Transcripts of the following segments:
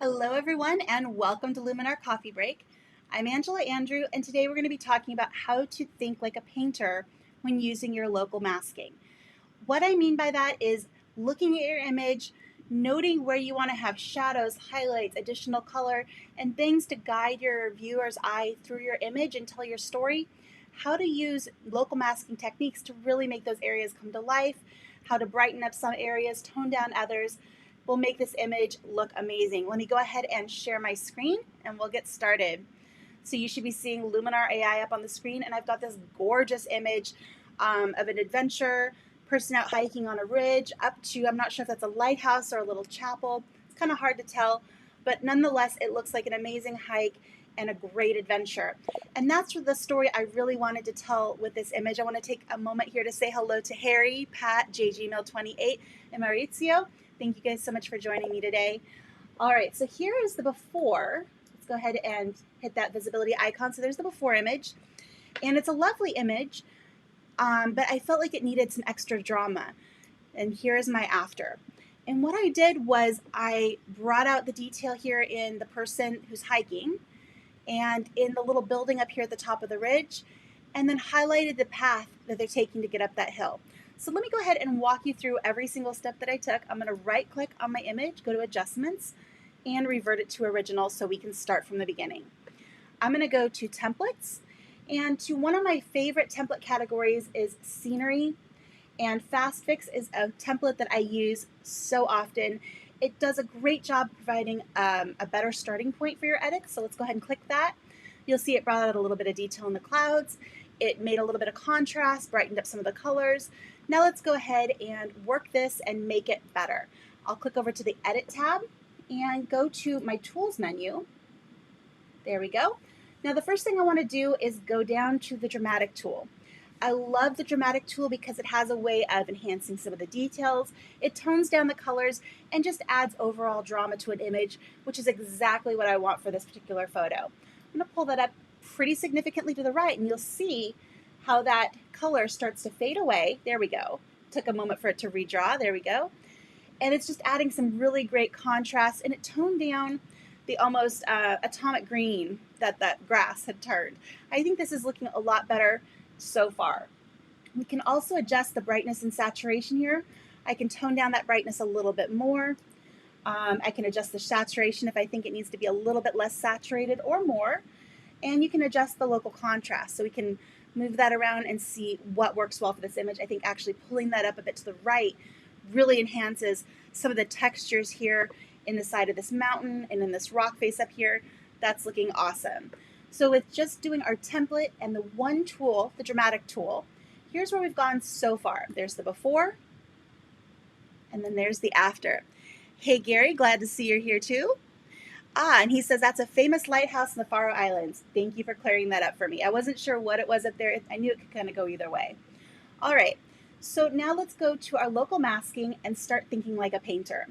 Hello everyone and welcome to Luminar Coffee Break. I'm Angela Andrieux and today we're going to be talking about how to think like a painter when using your local masking. What I mean by that is looking at your image, noting where you want to have shadows, highlights, additional color, and things to guide your viewer's eye through your image and tell your story, how to use local masking techniques to really make those areas come to life, how to brighten up some areas, tone down others, will make this image look amazing. Let me go ahead and share my screen and we'll get started. So you should be seeing Luminar AI up on the screen, and I've got this gorgeous image of an adventure, person out hiking on a ridge, up to, I'm not sure if that's a lighthouse or a little chapel. It's kind of hard to tell, but nonetheless, it looks like an amazing hike and a great adventure. And that's the story I really wanted to tell with this image. I want to take a moment here to say hello to Harry, Pat, JGmail28, and Maurizio. Thank you guys so much for joining me today. All right, so here is the before. Let's go ahead and hit that visibility icon. So there's the before image, and it's a lovely image, but I felt like it needed some extra drama. And here is my after. And what I did was I brought out the detail here in the person who's hiking and in the little building up here at the top of the ridge, and then highlighted the path that they're taking to get up that hill. So let me go ahead and walk you through every single step that I took. I'm going to right click on my image, go to adjustments, and revert it to original so we can start from the beginning. I'm going to go to templates, and to one of my favorite template categories is scenery, and Fast Fix is a template that I use so often. It does a great job providing a better starting point for your edits. So let's go ahead and click that. You'll see it brought out a little bit of detail in the clouds. It made a little bit of contrast, brightened up some of the colors. Now let's go ahead and work this and make it better. I'll click over to the Edit tab and go to my Tools menu. There we go. Now the first thing I want to do is go down to the Dramatic tool. I love the Dramatic tool because it has a way of enhancing some of the details. It tones down the colors and just adds overall drama to an image, which is exactly what I want for this particular photo. I'm going to pull that up pretty significantly to the right, and you'll see how that color starts to fade away. There we go. Took a moment for it to redraw. There we go. And it's just adding some really great contrast, and it toned down the almost atomic green that that grass had turned. I think this is looking a lot better so far. We can also adjust the brightness and saturation here. I can tone down that brightness a little bit more. I can adjust the saturation if I think it needs to be a little bit less saturated or more. And you can adjust the local contrast. So we can move that around and see what works well for this image. I think actually pulling that up a bit to the right really enhances some of the textures here in the side of this mountain and in this rock face up here. That's looking awesome. So with just doing our template and the one tool, the Dramatic tool, here's where we've gone so far. There's the before, and then there's the after. Hey Gary, glad to see you're here too. And he says that's a famous lighthouse in the Faroe Islands. Thank you for clearing that up for me. I wasn't sure what it was up there. I knew it could kind of go either way. All right, so now let's go to our local masking and start thinking like a painter.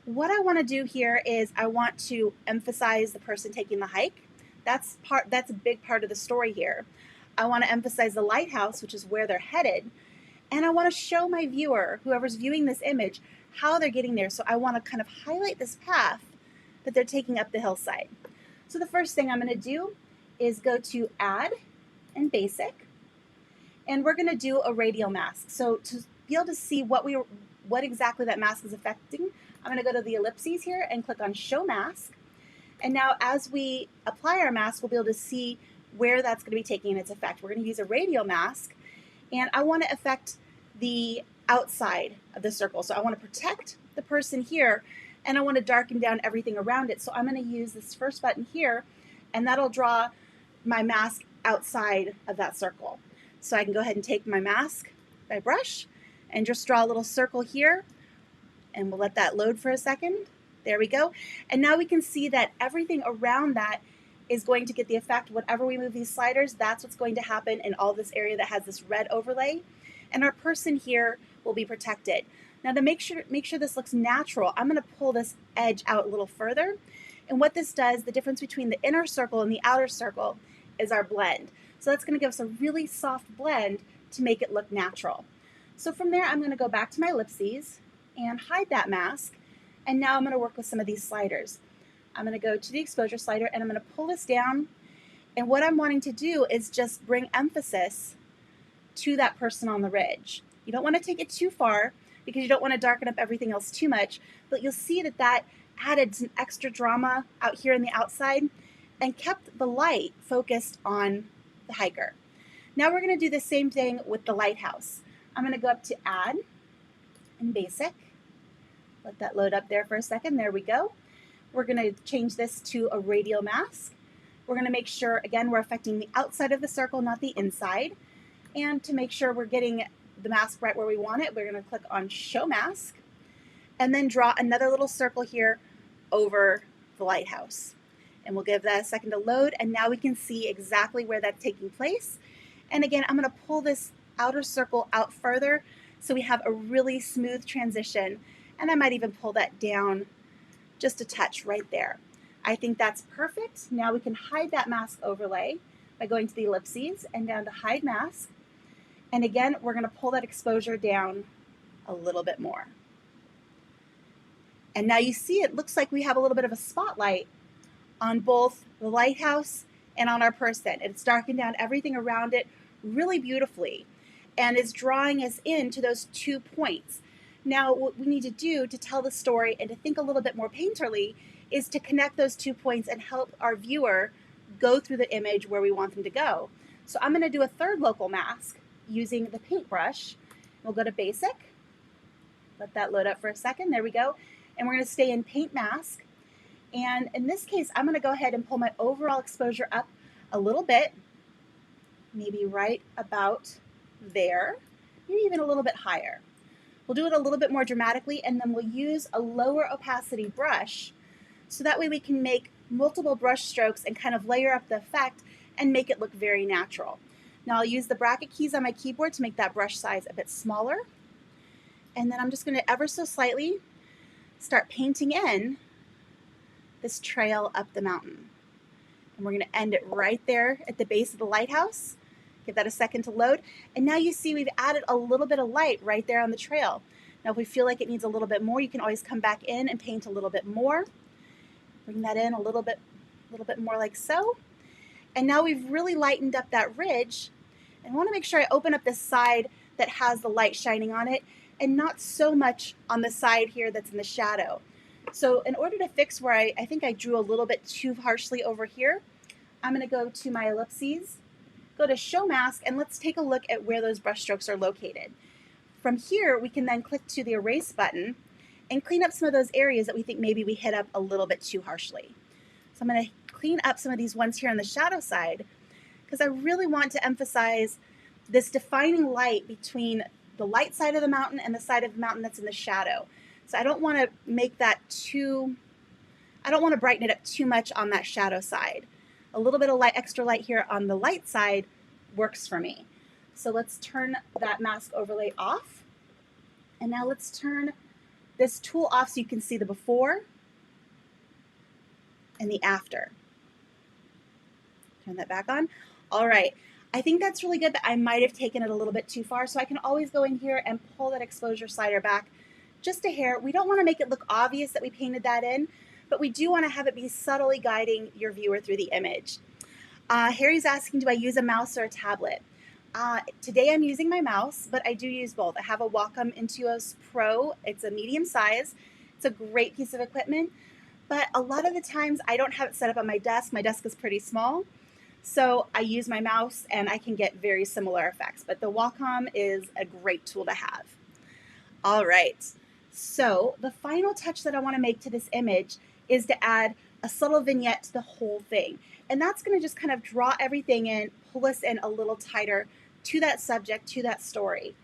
What I want to do here is I want to emphasize the person taking the hike. That's a big part of the story here. I want to emphasize the lighthouse, which is where they're headed. And I want to show my viewer, whoever's viewing this image, how they're getting there. So I want to kind of highlight this path that they're taking up the hillside. So the first thing I'm going to do is go to Add and Basic, and we're going to do a radial mask. So to be able to see what exactly that mask is affecting, I'm going to go to the ellipses here and click on Show Mask. And now as we apply our mask, we'll be able to see where that's going to be taking its effect. We're going to use a radial mask, and I want to affect the outside of the circle. So I want to protect the person here, and I want to darken down everything around it. So I'm going to use this first button here, and that'll draw my mask outside of that circle. So I can go ahead and take my mask, my brush, and just draw a little circle here, and we'll let that load for a second. There we go. And now we can see that everything around that is going to get the effect. Whenever we move these sliders, that's what's going to happen in all this area that has this red overlay. And our person here will be protected. Now to make sure this looks natural, I'm going to pull this edge out a little further. And what this does, the difference between the inner circle and the outer circle is our blend. So that's going to give us a really soft blend to make it look natural. So from there, I'm going to go back to my ellipses and hide that mask. And now I'm going to work with some of these sliders. I'm going to go to the exposure slider and I'm going to pull this down. And what I'm wanting to do is just bring emphasis to that person on the ridge. You don't want to take it too far because you don't want to darken up everything else too much, but you'll see that that added some extra drama out here on the outside and kept the light focused on the hiker. Now we're going to do the same thing with the lighthouse. I'm going to go up to Add and Basic. Let that load up there for a second. There we go. We're going to change this to a radial mask. We're going to make sure, again, we're affecting the outside of the circle, not the inside. And to make sure we're getting the mask right where we want it, we're going to click on Show Mask and then draw another little circle here over the lighthouse. And we'll give that a second to load, and now we can see exactly where that's taking place. And again, I'm going to pull this outer circle out further so we have a really smooth transition, and I might even pull that down just a touch right there. I think that's perfect. Now we can hide that mask overlay by going to the ellipses and down to Hide Mask. And again, we're going to pull that exposure down a little bit more. And now you see it looks like we have a little bit of a spotlight on both the lighthouse and on our person. It's darkened down everything around it really beautifully and is drawing us into those 2 points. Now, what we need to do to tell the story and to think a little bit more painterly is to connect those 2 points and help our viewer go through the image where we want them to go. So I'm going to do a third local mask using the paintbrush. We'll go to Basic. Let that load up for a second. There we go. And we're going to stay in Paint Mask. And in this case, I'm going to go ahead and pull my overall exposure up a little bit, maybe right about there, maybe even a little bit higher. We'll do it a little bit more dramatically, and then we'll use a lower opacity brush so that way we can make multiple brush strokes and kind of layer up the effect and make it look very natural. Now I'll use the bracket keys on my keyboard to make that brush size a bit smaller. And then I'm just going to ever so slightly start painting in this trail up the mountain. And we're going to end it right there at the base of the lighthouse. Give that a second to load. And now you see we've added a little bit of light right there on the trail. Now if we feel like it needs a little bit more, you can always come back in and paint a little bit more. Bring that in a little bit more like so. And now we've really lightened up that ridge. And I want to make sure I open up this side that has the light shining on it and not so much on the side here that's in the shadow. So in order to fix where I think I drew a little bit too harshly over here, I'm going to go to my ellipses, go to Show Mask, and let's take a look at where those brush strokes are located. From here, we can then click to the Erase button and clean up some of those areas that we think maybe we hit up a little bit too harshly. So I'm going to clean up some of these ones here on the shadow side because I really want to emphasize this defining light between the light side of the mountain and the side of the mountain that's in the shadow. So I don't want to make that I don't want to brighten it up too much on that shadow side. A little bit of light, extra light here on the light side works for me. So let's turn that mask overlay off. And now let's turn this tool off so you can see the before and the after. Turn that back on. All right. I think that's really good, but I might have taken it a little bit too far. So I can always go in here and pull that exposure slider back just a hair. We don't want to make it look obvious that we painted that in, but we do want to have it be subtly guiding your viewer through the image. Harry's asking, do I use a mouse or a tablet? Today I'm using my mouse, but I do use both. I have a Wacom Intuos Pro. It's a medium size. It's a great piece of equipment, but a lot of the times I don't have it set up on my desk. My desk is pretty small, so I use my mouse and I can get very similar effects, but the Wacom is a great tool to have. All right, so the final touch that I want to make to this image is to add a subtle vignette to the whole thing. And that's going to just kind of draw everything in, pull us in a little tighter to that subject, to that story.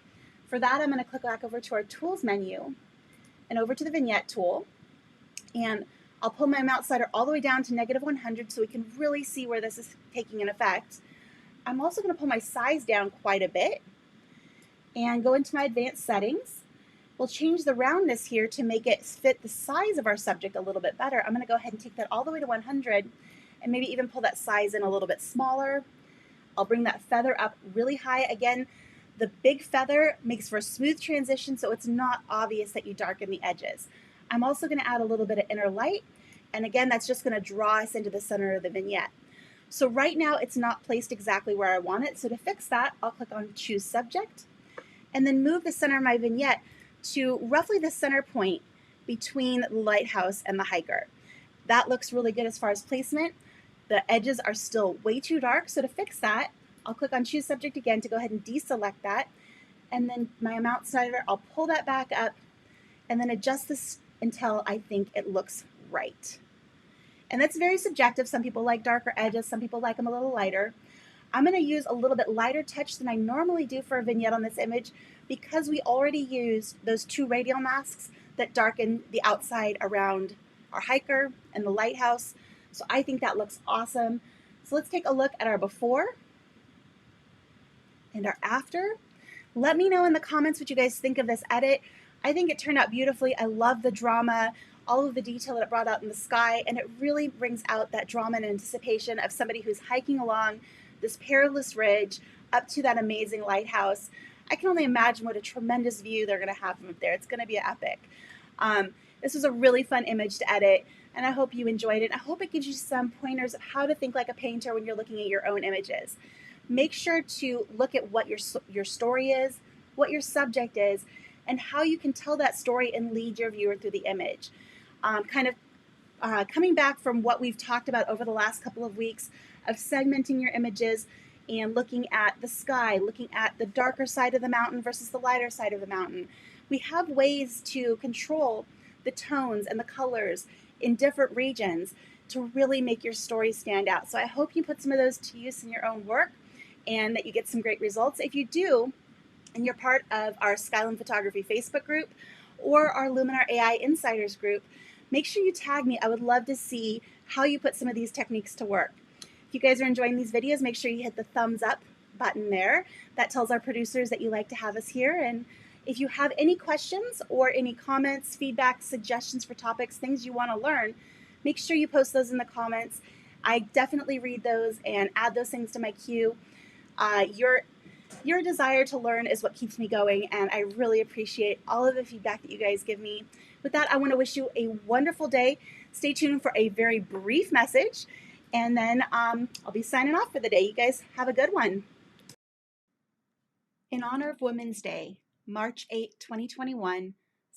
For that, I'm going to click back over to our Tools menu and over to the Vignette tool. And I'll pull my mouse slider all the way down to -100 so we can really see where this is taking an effect. I'm also going to pull my size down quite a bit and go into my advanced settings. We'll change the roundness here to make it fit the size of our subject a little bit better. I'm going to go ahead and take that all the way to 100 and maybe even pull that size in a little bit smaller. I'll bring that feather up really high. Again, the big feather makes for a smooth transition so it's not obvious that you darken the edges. I'm also going to add a little bit of inner light And again, that's just going to draw us into the center of the vignette. So right now it's not placed exactly where I want it. So to fix that, I'll click on Choose Subject and then move the center of my vignette to roughly the center point between the lighthouse and the hiker. That looks really good as far as placement. The edges are still way too dark, so to fix that, I'll click on Choose Subject again to go ahead and deselect that. And then my amount slider, I'll pull that back up and then adjust this until I think it looks right. And that's very subjective. Some people like darker edges, some people like them a little lighter. I'm going to use a little bit lighter touch than I normally do for a vignette on this image because we already used those 2 radial masks that darken the outside around our hiker and the lighthouse. So I think that looks awesome. So let's take a look at our before and our after. Let me know in the comments what you guys think of this edit. I think it turned out beautifully. I love the drama, all of the detail that it brought out in the sky, and it really brings out that drama and anticipation of somebody who's hiking along this perilous ridge up to that amazing lighthouse. I can only imagine what a tremendous view they're going to have from up there. It's going to be epic. This was a really fun image to edit, and I hope you enjoyed it. I hope it gives you some pointers of how to think like a painter when you're looking at your own images. Make sure to look at what your story is, what your subject is, and how you can tell that story and lead your viewer through the image. Coming back from what we've talked about over the last couple of weeks of segmenting your images and looking at the sky, looking at the darker side of the mountain versus the lighter side of the mountain. We have ways to control the tones and the colors in different regions to really make your story stand out. So I hope you put some of those to use in your own work and that you get some great results. If you do, and you're part of our Skylum Photography Facebook group or our Luminar AI Insiders group, make sure you tag me. I would love to see how you put some of these techniques to work. If you guys are enjoying these videos, make sure you hit the thumbs up button there. That tells our producers that you like to have us here. And if you have any questions or any comments, feedback, suggestions for topics, things you want to learn, make sure you post those in the comments. I definitely read those and add those things to my queue. Your desire to learn is what keeps me going, and I really appreciate all of the feedback that you guys give me. With that, I want to wish you a wonderful day. Stay tuned for a very brief message, and then I'll be signing off for the day. You guys have a good one. In honor of Women's Day, March 8, 2021,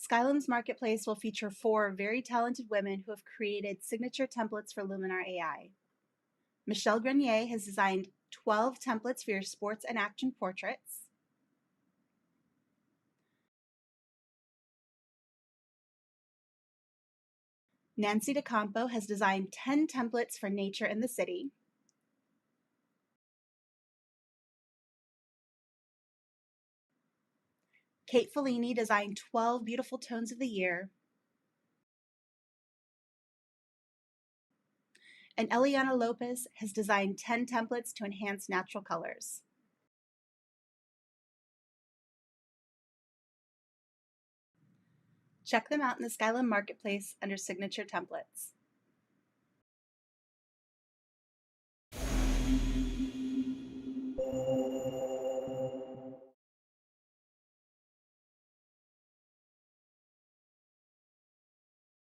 Skylum's Marketplace will feature 4 very talented women who have created signature templates for Luminar AI. Michelle Grenier has designed 12 templates for your sports and action portraits. Nancy DeCampo has designed 10 templates for nature in the city. Kate Fellini designed 12 beautiful tones of the year. And Eliana Lopez has designed 10 templates to enhance natural colors. Check them out in the Skylum Marketplace under Signature Templates.